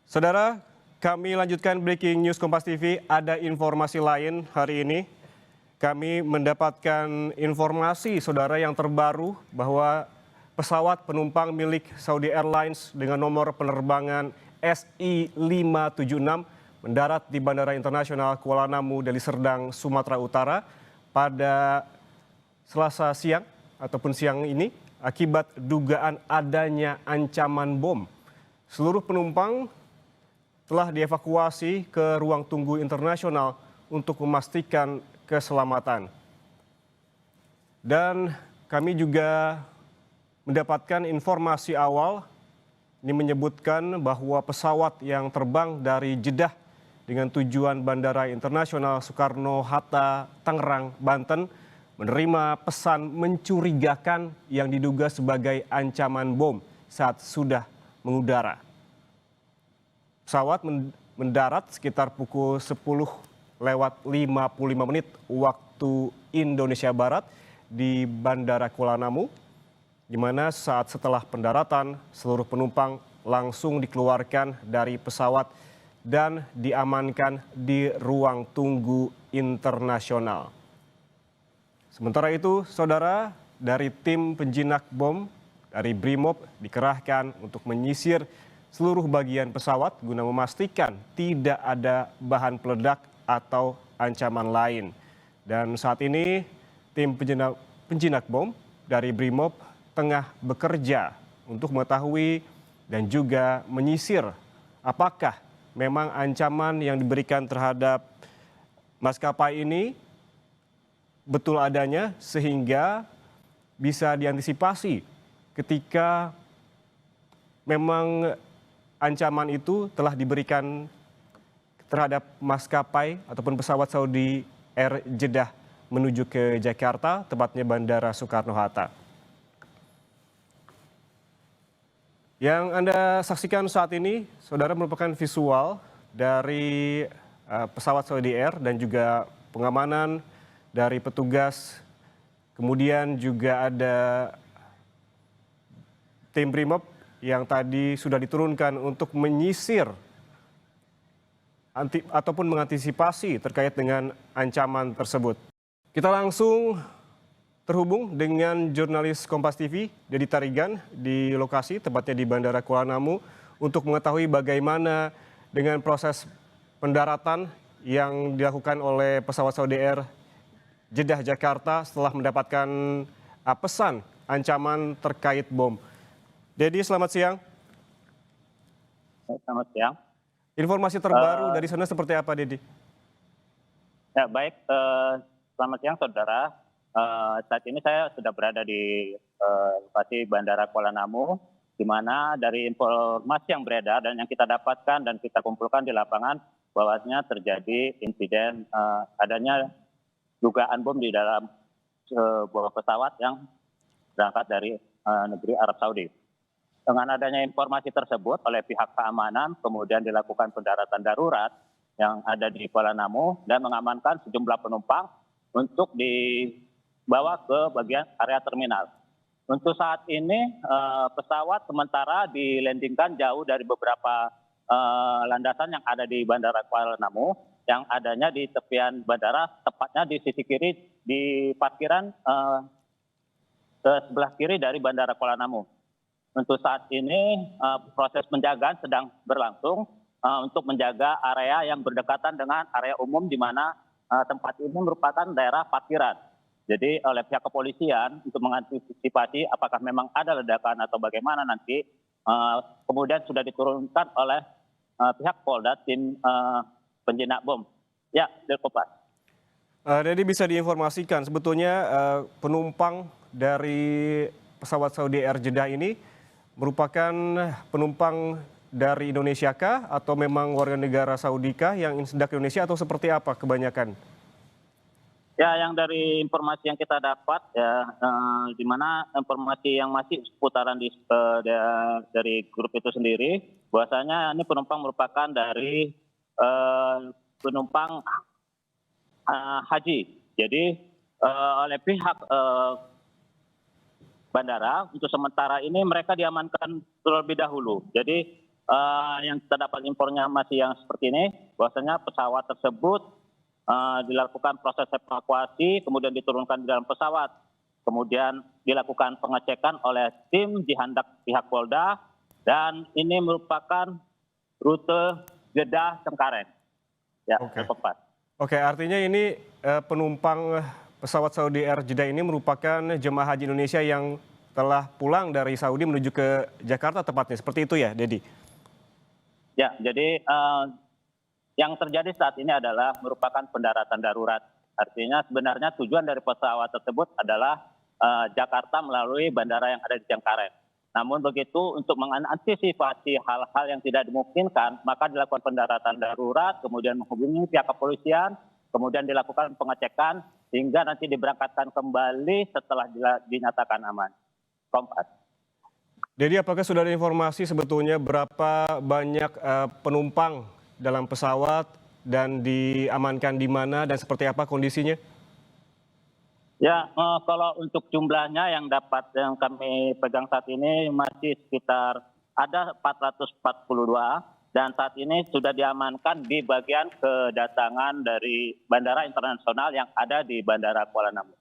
Saudara, kami lanjutkan breaking news Kompas TV. Ada informasi lain hari ini. Kami mendapatkan informasi, saudara, yang terbaru bahwa pesawat penumpang milik Saudi Airlines dengan nomor penerbangan SI576 mendarat di Bandara Internasional Kuala Namu, Deli Serdang, Sumatera Utara pada Selasa siang ataupun siang ini akibat dugaan adanya ancaman bom. Seluruh penumpang telah dievakuasi ke ruang tunggu internasional untuk memastikan keselamatan. Dan kami juga mendapatkan informasi awal ini menyebutkan bahwa pesawat yang terbang dari Jeddah dengan tujuan Bandara Internasional Soekarno-Hatta, Tangerang, Banten menerima pesan mencurigakan yang diduga sebagai ancaman bom saat sudah mengudara. Pesawat mendarat sekitar pukul 10:55 waktu Indonesia Barat di Bandara Kuala Namu, di mana saat setelah pendaratan seluruh penumpang langsung dikeluarkan dari pesawat dan diamankan di ruang tunggu internasional. Sementara itu, saudara, dari tim penjinak bom dari Brimob dikerahkan untuk menyisir seluruh bagian pesawat guna memastikan tidak ada bahan peledak atau ancaman lain. Dan saat ini tim penjinak bom dari Brimob tengah bekerja untuk mengetahui dan juga menyisir apakah memang ancaman yang diberikan terhadap maskapai ini betul adanya sehingga bisa diantisipasi ketika memang ancaman itu telah diberikan terhadap maskapai ataupun pesawat Saudi Air Jeddah menuju ke Jakarta, tepatnya Bandara Soekarno-Hatta. Yang Anda saksikan saat ini, saudara, merupakan visual dari pesawat Saudi Air dan juga pengamanan dari petugas. Kemudian juga ada tim Brimob yang tadi sudah diturunkan untuk menyisir ataupun mengantisipasi terkait dengan ancaman tersebut. Kita langsung terhubung dengan jurnalis Kompas TV, Dedi Tarigan, di lokasi, tepatnya di Bandara Kuala Namu, untuk mengetahui bagaimana dengan proses pendaratan yang dilakukan oleh pesawat Saudi Air Jeddah Jakarta setelah mendapatkan pesan ancaman terkait bom. Dedi, selamat siang. Selamat siang. Informasi terbaru dari sana seperti apa, Dedi? Ya, baik. Selamat siang, saudara. Saat ini saya sudah berada di lokasi Bandara Kuala Namu, di mana dari informasi yang beredar dan yang kita dapatkan dan kita kumpulkan di lapangan, bahwasanya terjadi insiden adanya dugaan bom di dalam sebuah pesawat yang berangkat dari negeri Arab Saudi. Dengan adanya informasi tersebut oleh pihak keamanan, kemudian dilakukan pendaratan darurat yang ada di Kuala Namu dan mengamankan sejumlah penumpang untuk dibawa ke bagian area terminal. Untuk saat ini pesawat sementara dilandingkan jauh dari beberapa landasan yang ada di Bandara Kuala Namu, yang adanya di tepian bandara, tepatnya di sisi kiri di parkiran ke sebelah kiri dari Bandara Kuala Namu. Untuk saat ini proses penjagaan sedang berlangsung untuk menjaga area yang berdekatan dengan area umum di mana tempat ini merupakan daerah parkiran. Jadi oleh pihak kepolisian untuk mengantisipasi apakah memang ada ledakan atau bagaimana nanti, kemudian sudah diturunkan oleh pihak Polda tim penjinak bom. Ya, dari Kompas. Jadi bisa diinformasikan sebetulnya penumpang dari pesawat Saudi Air Jeddah ini merupakan penumpang dari Indonesia kah atau memang warga negara Saudi kah yang hendak ke Indonesia atau seperti apa kebanyakan? Ya, yang dari informasi yang kita dapat ya, di mana informasi yang masih seputaran dari grup itu sendiri, bahwasanya ini penumpang merupakan dari penumpang haji. Jadi oleh pihak bandara untuk sementara ini mereka diamankan terlebih dahulu. Jadi Yang terdapat informasi yang seperti ini, bahwasanya pesawat tersebut dilakukan proses evakuasi, kemudian diturunkan di dalam pesawat, kemudian dilakukan pengecekan oleh tim dihandak pihak Polda, dan ini merupakan rute Jeddah Cengkareng. Ya, tepat. Oke, artinya ini penumpang pesawat Saudi Air Jeddah ini merupakan jemaah haji Indonesia yang telah pulang dari Saudi menuju ke Jakarta tepatnya. Seperti itu ya, Dedi? Ya, jadi yang terjadi saat ini adalah merupakan pendaratan darurat. Artinya sebenarnya tujuan dari pesawat tersebut adalah Jakarta melalui bandara yang ada di Cengkareng. Namun begitu, untuk mengantisipasi hal-hal yang tidak dimungkinkan, maka dilakukan pendaratan darurat, kemudian menghubungi pihak kepolisian, kemudian dilakukan pengecekan, hingga nanti diberangkatkan kembali setelah dinyatakan aman. Kompas. Jadi apakah sudah ada informasi sebetulnya berapa banyak penumpang dalam pesawat dan diamankan di mana dan seperti apa kondisinya? Ya, kalau untuk jumlahnya yang kami pegang saat ini masih sekitar ada 442, dan saat ini sudah diamankan di bagian kedatangan dari bandara internasional yang ada di Bandara Kuala Namu.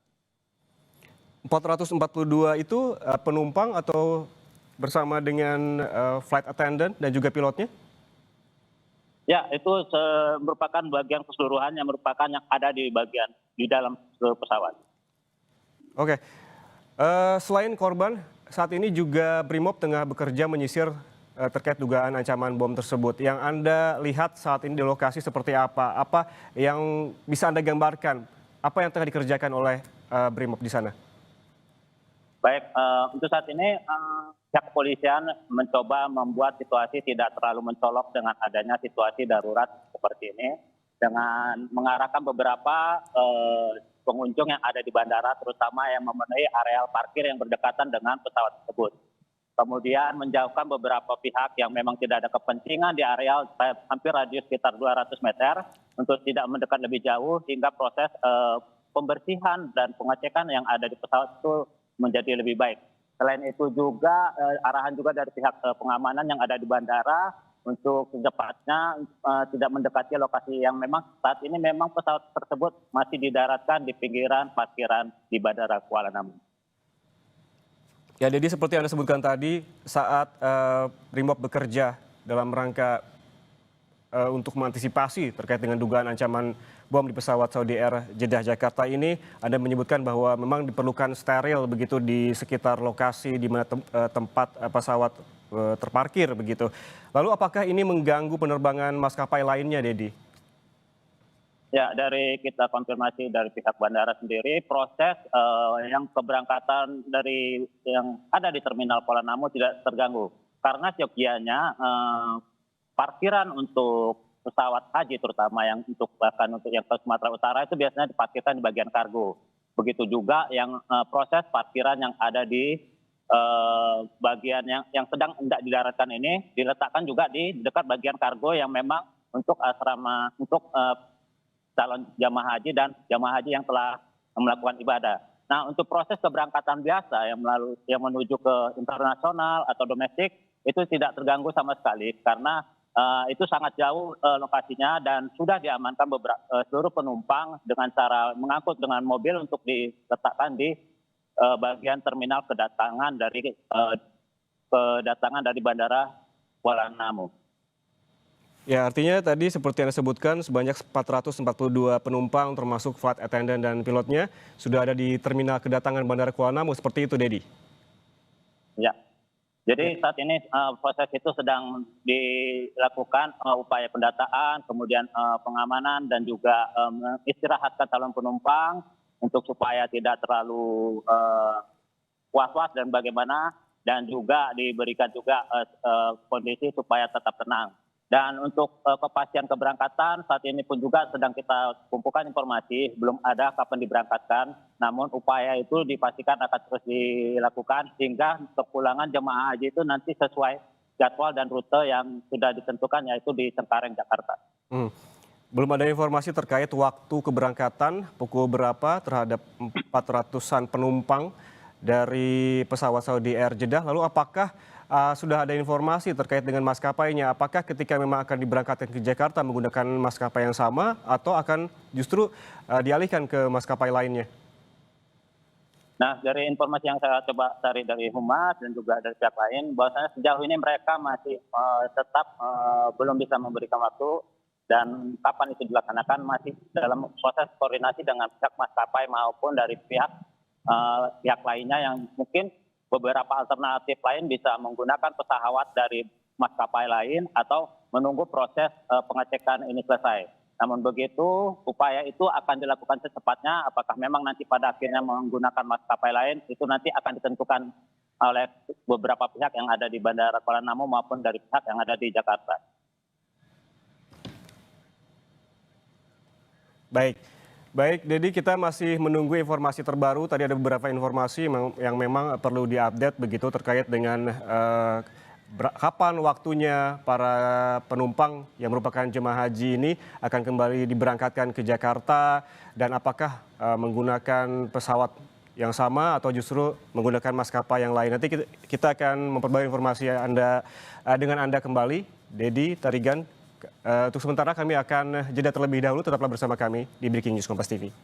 442 itu penumpang atau bersama dengan flight attendant dan juga pilotnya? Ya, itu merupakan bagian keseluruhan yang merupakan yang ada di dalam pesawat. Oke, selain korban, saat ini juga Brimob tengah bekerja menyisir terkait dugaan ancaman bom tersebut. Yang Anda lihat saat ini di lokasi seperti apa? Apa yang bisa Anda gambarkan? Apa yang tengah dikerjakan oleh Brimob di sana? Baik, untuk saat ini pihak kepolisian mencoba membuat situasi tidak terlalu mencolok dengan adanya situasi darurat seperti ini, dengan mengarahkan beberapa pengunjung yang ada di bandara, terutama yang memenuhi areal parkir yang berdekatan dengan pesawat tersebut. Kemudian menjauhkan beberapa pihak yang memang tidak ada kepentingan di areal hampir radius sekitar 200 meter untuk tidak mendekat lebih jauh, hingga proses pembersihan dan pengecekan yang ada di pesawat itu menjadi lebih baik. Selain itu juga arahan juga dari pihak pengamanan yang ada di bandara untuk secepatnya tidak mendekati lokasi yang memang saat ini memang pesawat tersebut masih didaratkan di pinggiran parkiran di Bandara Kuala Namu. Ya, jadi seperti Anda sebutkan tadi, saat Brimob bekerja dalam rangka untuk mengantisipasi terkait dengan dugaan ancaman bom di pesawat Saudi Air Jeddah Jakarta ini, Anda menyebutkan bahwa memang diperlukan steril begitu di sekitar lokasi di mana tempat pesawat terparkir begitu. Lalu apakah ini mengganggu penerbangan maskapai lainnya, Dedi? Ya, dari kita konfirmasi dari pihak bandara sendiri, proses yang keberangkatan dari yang ada di Terminal Kuala Namu tidak terganggu. Karena seyogianya parkiran untuk pesawat haji, terutama yang bahkan untuk yang ke Sumatera Utara, itu biasanya diparkirkan di bagian kargo. Begitu juga yang proses parkiran yang ada di bagian yang sedang hendak didaratkan ini diletakkan juga di dekat bagian kargo yang memang untuk asrama untuk calon jamaah haji dan jamaah haji yang telah melakukan ibadah. Nah, untuk proses keberangkatan biasa yang menuju ke internasional atau domestik itu tidak terganggu sama sekali karena itu sangat jauh lokasinya, dan sudah diamankan seluruh penumpang dengan cara mengangkut dengan mobil untuk diletakkan di bagian terminal kedatangan dari Bandara Kuala Namu. Ya, artinya tadi seperti yang disebutkan sebanyak 442 penumpang termasuk flight attendant dan pilotnya sudah ada di terminal kedatangan Bandara Kuala Namu, seperti itu, Dedi? Ya, jadi saat ini proses itu sedang dilakukan upaya pendataan, kemudian pengamanan dan juga istirahatkan calon penumpang untuk supaya tidak terlalu was-was dan bagaimana, dan juga diberikan juga kondisi supaya tetap tenang. Dan untuk kepastian keberangkatan saat ini pun juga sedang kita kumpulkan informasi, belum ada kapan diberangkatkan, namun upaya itu dipastikan akan terus dilakukan hingga kepulangan jemaah haji itu nanti sesuai jadwal dan rute yang sudah ditentukan, yaitu di Cengkareng, Jakarta. Belum ada informasi terkait waktu keberangkatan pukul berapa terhadap 400-an penumpang dari pesawat Saudi Air Jeddah. Lalu apakah sudah ada informasi terkait dengan maskapainya? Apakah ketika memang akan diberangkatkan ke Jakarta menggunakan maskapai yang sama atau akan justru dialihkan ke maskapai lainnya? Nah, dari informasi yang saya coba cari dari Humas dan juga dari pihak lain, bahwasanya sejauh ini mereka masih tetap belum bisa memberikan waktu dan kapan itu dilaksanakan masih dalam proses koordinasi dengan pihak maskapai maupun dari pihak lainnya yang mungkin beberapa alternatif lain bisa menggunakan pesawat dari maskapai lain atau menunggu proses pengecekan ini selesai. Namun begitu, upaya itu akan dilakukan secepatnya. Apakah memang nanti pada akhirnya menggunakan maskapai lain, itu nanti akan ditentukan oleh beberapa pihak yang ada di Bandara Kuala Namu maupun dari pihak yang ada di Jakarta. Baik, baik, Dedi, kita masih menunggu informasi terbaru. Tadi ada beberapa informasi yang memang perlu diupdate begitu terkait dengan kapan waktunya para penumpang yang merupakan jemaah haji ini akan kembali diberangkatkan ke Jakarta dan apakah menggunakan pesawat yang sama atau justru menggunakan maskapai yang lain. Nanti kita akan memperbarui informasi dengan Anda kembali, Dedi Tarigan. Untuk sementara kami akan jeda terlebih dahulu, tetaplah bersama kami di Breaking News Kompas TV.